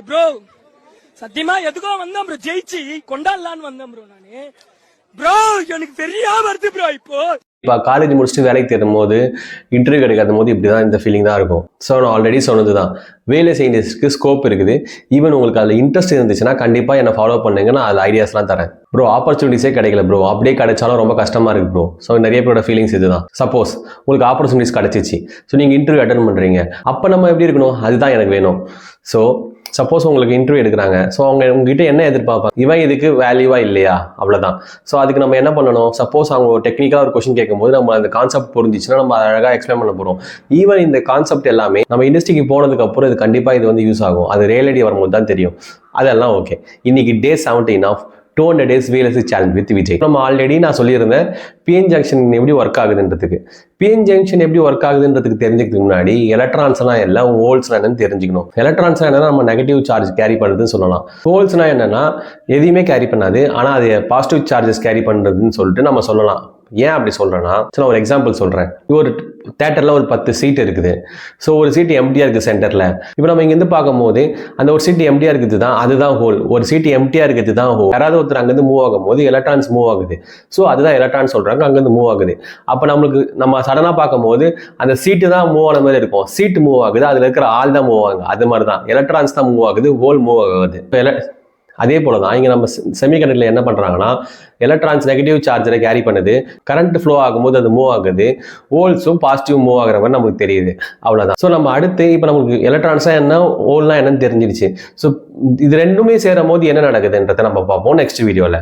Bro சத்தியமா எதுக்கோ வந்தேன் ப்ரோ, ஜெயிச்சு கொண்டாடலான்னு வந்தேன் ப்ரோ. நானு ப்ரோ எனக்கு பெரிய வருது ப்ரோ. இப்போ காலேஜ் முடிச்சுட்டு வேலைக்கு தேடும் போது இன்டர்வியூ கிடைக்காத போது இப்படி தான் இந்த ஃபீலிங் தான் இருக்கும். ஸோ நான் ஆல்ரெடி சொன்னது தான், வேலை செய்யறதுக்கு ஸ்கோப் இருக்குது. ஈவன் உங்களுக்கு அதில் இன்ட்ரெஸ்ட் இருந்துச்சுன்னா கண்டிப்பாக என்னை ஃபாலோ பண்ணுங்க, நான் அதில் ஐடியாஸ்லாம் தரேன். ப்ரோ ஆப்பர்ச்சுனிட்டிஸே கிடைக்கல ப்ரோ, அப்படியே கிடைச்சாலும் ரொம்ப கஷ்டமாக இருக்குது ப்ரோ. ஸோ நிறைய பேரோட ஃபீலிங்ஸ் இதுதான். சப்போஸ் உங்களுக்கு ஆப்பர்ச்சுனிட்டிஸ் கிடைச்சிச்சு, ஸோ நீங்கள் இன்டர்வியூ அட்டன் பண்ணுறீங்க, அப்போ நம்ம எப்படி இருக்கணும், அதுதான் எனக்கு வேணும். ஸோ சப்போஸ் உங்களுக்கு இன்டர்வியூ எடுக்கிறாங்க, ஸோ அவங்க உங்ககிட்ட என்ன எதிர்பார்ப்பாங்க, இவன் இதுக்கு வேல்யூவா இல்லையா, அவ்வளோதான். ஸோ அதுக்கு நம்ம என்ன பண்ணணும், சப்போஸ் அவங்க டெக்னிக்காக ஒரு கொஸ்டின் கேட்கும்போது நம்ம அந்த கான்செப்ட் புரிஞ்சிச்சுன்னா நம்ம அழகாக எக்ஸ்பிளைன் பண்ண போகிறோம். ஈவன் இந்த கான்செப்ட் எல்லாமே நம்ம இண்டஸ்ட்ரிக்கு போனதுக்கு அப்புறம் இது கண்டிப்பாக இது வந்து யூஸ் ஆகும். அது ரியாலிட்டி வரும்போது தான் தெரியும். அதெல்லாம் ஓகே. இன்னைக்கு Day 17 of 200 days VLSI challenge with Vijay. நம்ம ஆல்ரெடி நான் சொல்லியிருந்தேன் பிஎன் ஜங்ஷன் எப்படி ஒர்க் ஆகுதுன்றதுக்கு. பிஎன் ஜங்ஷன் எப்படி ஒர்க் ஆகுதுன்றதுக்கு தெரிஞ்சுக்கிறதுக்கு முன்னாடி எலக்ட்ரான்ஸ்லாம் எல்லாம் ஹோல்ஸ்னா என்னன்னு தெரிஞ்சுக்கணும். எலக்ட்ரான்ஸ்னா என்னன்னா நம்ம நெகட்டிவ் சார்ஜ் கேரி பண்ணுறதுன்னு சொல்லலாம். ஹோல்ஸ்னா என்னன்னா எதையுமே கேரி பண்ணாது, ஆனால் அது பாசிட்டிவ் சார்ஜஸ் கேரி பண்ணுறதுன்னு சொல்லிட்டு நம்ம சொல்லலாம். ஏன் அப்படி சொல்கிறேன்னா, நான் ஒரு எக்ஸாம்பிள் சொல்கிறேன். ஒரு தேட்டரில் ஒரு 10 சீட் இருக்குது. ஸோ ஒரு சீட் எம்டியாக இருக்குது சென்டரில். இப்போ நம்ம இங்கேருந்து பார்க்கும்போது அந்த ஒரு சீட் எம்டியாக இருக்குது தான், அதுதான் ஹோல். ஒரு சீட் எம்டியாக இருக்குது தான் ஹோல். யாராவது ஒருத்தர் அங்கேருந்து மூவ் ஆகும்போது எலக்ட்ரான்ஸ் மூவ் ஆகுது. ஸோ அதுதான் எலக்ட்ரான்ஸ் சொல்கிறாங்க, அங்கேருந்து மூவ் ஆகுது. அப்போ நம்ம சடனாக பார்க்கும்போது அந்த சீட்டு தான் மூவ் ஆன மாதிரி இருக்கும். சீட்டு மூவ் ஆகுது, அதில் இருக்கிற ஆள் தான் மூவ் ஆகுது. அது மாதிரி தான் எலக்ட்ரான்ஸ் தான் மூவ் ஆகுது, ஹோல் மூவ் ஆகுது. இப்போ அதே போல தான் இங்கே நம்ம செமிகண்டக்டரில் என்ன பண்ணுறாங்கன்னா, எலக்ட்ரான்ஸ் நெகட்டிவ் சார்ஜரை கேரி பண்ணுது, கரண்ட் ஃப்ளோ ஆகும்போது அது மூவ் ஆகுது, ஹோல்ஸும் பாசிட்டிவ் மூவ் ஆகிற மாதிரி நமக்கு தெரியுது. அவ்வளோதான். ஸோ நம்ம அடுத்து இப்போ நமக்கு எலக்ட்ரான்ஸாக என்ன, ஹோல்னா என்னன்னு தெரிஞ்சிருச்சு. ஸோ இது ரெண்டுமே சேரும் போது என்ன நடக்குதுன்றதை நம்ம பார்ப்போம் நெக்ஸ்ட் வீடியோவில்.